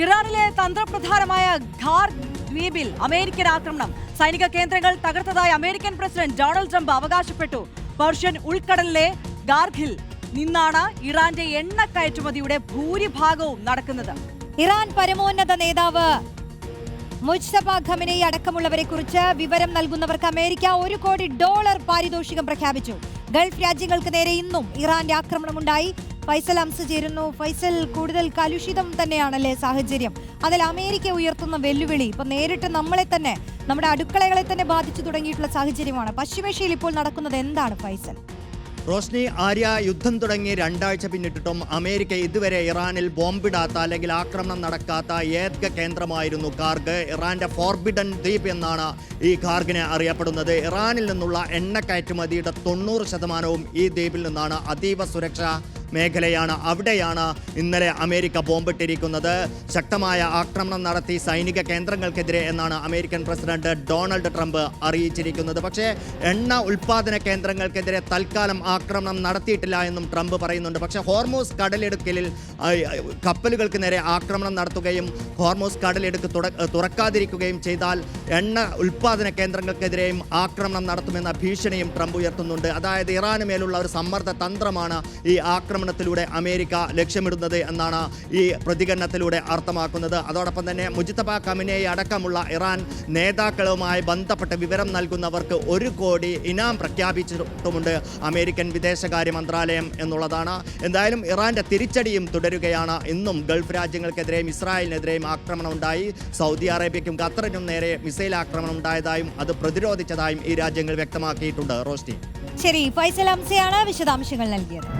ഇറാനിലെ തന്ത്രപ്രധാനമായ ഖാർ ദ്വീപിൽ അമേരിക്കൻ ആക്രമണം. സൈനിക കേന്ദ്രങ്ങൾ തകർത്തതായി അമേരിക്കൻ പ്രസിഡന്റ് ഡൊണാൾഡ് ട്രംപ് അവകാശപ്പെട്ടു. പേർഷ്യൻ ഉൾക്കടലിലെ ഗാർഖിൽ നിന്നാണ് ഇറാന്റെ എണ്ണ കയറ്റുമതിയുടെ ഭൂരിഭാഗവും നടക്കുന്നത്. ഇറാൻ പരമോന്നത നേതാവ് മുജ്തബ ഖമനേയി അടക്കമുള്ളവരെ കുറിച്ച് വിവരം നൽകുന്നവർക്ക് അമേരിക്ക $1 കോടി പാരിതോഷികം പ്രഖ്യാപിച്ചു. ഗൾഫ് രാജ്യങ്ങൾക്ക് നേരെ ഇന്നും ഇറാന്റെ ആക്രമണമുണ്ടായി. ഫൈസൽ അംസ് ചേരുന്നു. ഫൈസൽ, കൂടുതൽ കലുഷിതം തന്നെയാണല്ലേ സാഹചര്യം? അതിൽ അമേരിക്ക ഉയർത്തുന്ന വെല്ലുവിളി ഇപ്പൊ നേരിട്ട് നമ്മളെ തന്നെ, നമ്മുടെ അടുക്കളകളെ തന്നെ ബാധിച്ചു തുടങ്ങിയിട്ടുള്ള സാഹചര്യമാണ്. പശ്ചിമേഷ്യയിൽ ഇപ്പോൾ നടക്കുന്നത് എന്താണ് ഫൈസൽ? റോഷ്നി, ആര്യ, യുദ്ധം തുടങ്ങി 2 ആഴ്ച പിന്നിട്ടിട്ടും അമേരിക്ക ഇതുവരെ ഇറാനിൽ ബോംബിടാത്ത അല്ലെങ്കിൽ ആക്രമണം നടക്കാത്ത ഏക കേന്ദ്രമായിരുന്നു ഖാർഗ്. ഇറാന്റെ ഫോർബിഡൻ ദ്വീപ് എന്നാണ് ഈ ഖാർഗിനെ അറിയപ്പെടുന്നത്. ഇറാനിൽ നിന്നുള്ള എണ്ണ കയറ്റുമതിയുടെ 90% ഈ ദ്വീപിൽ നിന്നാണ്. അതീവ സുരക്ഷാ മേഖലയാണ്. അവിടെയാണ് ഇന്നലെ അമേരിക്ക ബോംബിട്ടിരിക്കുന്നത്. ശക്തമായ ആക്രമണം നടത്തി സൈനിക കേന്ദ്രങ്ങൾക്കെതിരെ എന്നാണ് അമേരിക്കൻ പ്രസിഡന്റ് ഡൊണാൾഡ് ട്രംപ് അറിയിച്ചിരിക്കുന്നത്. പക്ഷേ എണ്ണ ഉൽപ്പാദന കേന്ദ്രങ്ങൾക്കെതിരെ തൽക്കാലം ആക്രമണം നടത്തിയിട്ടില്ല എന്നും ട്രംപ് പറയുന്നുണ്ട്. പക്ഷേ ഹോർമൂസ് കടലിടുക്കിൽ കപ്പലുകൾക്ക് നേരെ ആക്രമണം നടത്തുകയും ഹോർമൂസ് കടലിടുക്ക് തുറക്കാതിരിക്കുകയും ചെയ്താൽ എണ്ണ ഉൽപ്പാദന കേന്ദ്രങ്ങൾക്കെതിരെയും ആക്രമണം നടത്തുമെന്ന ഭീഷണിയും ട്രംപ് ഉയർത്തുന്നുണ്ട്. അതായത് ഇറാന് മേലുള്ള ഒരു സമ്മർദ്ദ തന്ത്രമാണ് ഈ ആക്രമണത്തിലൂടെ അമേരിക്ക ലക്ഷ്യമിടുന്നത് എന്നാണ് ഈ പ്രതികരണത്തിലൂടെ അർത്ഥമാക്കുന്നത്. അതോടൊപ്പം തന്നെ മുജ്തബ ഖമനേയി അടക്കമുള്ള ഇറാൻ നേതാക്കളുമായി ബന്ധപ്പെട്ട് വിവരം നൽകുന്നവർക്ക് $1 കോടി ഇനാം പ്രഖ്യാപിച്ചിട്ടുമുണ്ട് അമേരിക്കൻ വിദേശകാര്യ മന്ത്രാലയം എന്നുള്ളതാണ്. എന്തായാലും ഇറാന്റെ തിരിച്ചടിയും തുടരുകയാണ്. ഇന്നും ഗൾഫ് രാജ്യങ്ങൾക്കെതിരെയും ഇസ്രായേലിനെതിരെയും ആക്രമണം ഉണ്ടായി. സൗദി അറേബ്യയ്ക്കും ഖത്തറിനും നേരെ മിസൈൽ ആക്രമണം ഉണ്ടായതായും അത് പ്രതിരോധിച്ചതായും ഈ രാജ്യങ്ങൾ വ്യക്തമാക്കിയിട്ടുണ്ട്. റോഷ്നി, ശരി, ഫൈസൽ അംസയാണ് വിശദാംശങ്ങൾ നൽകിയത്.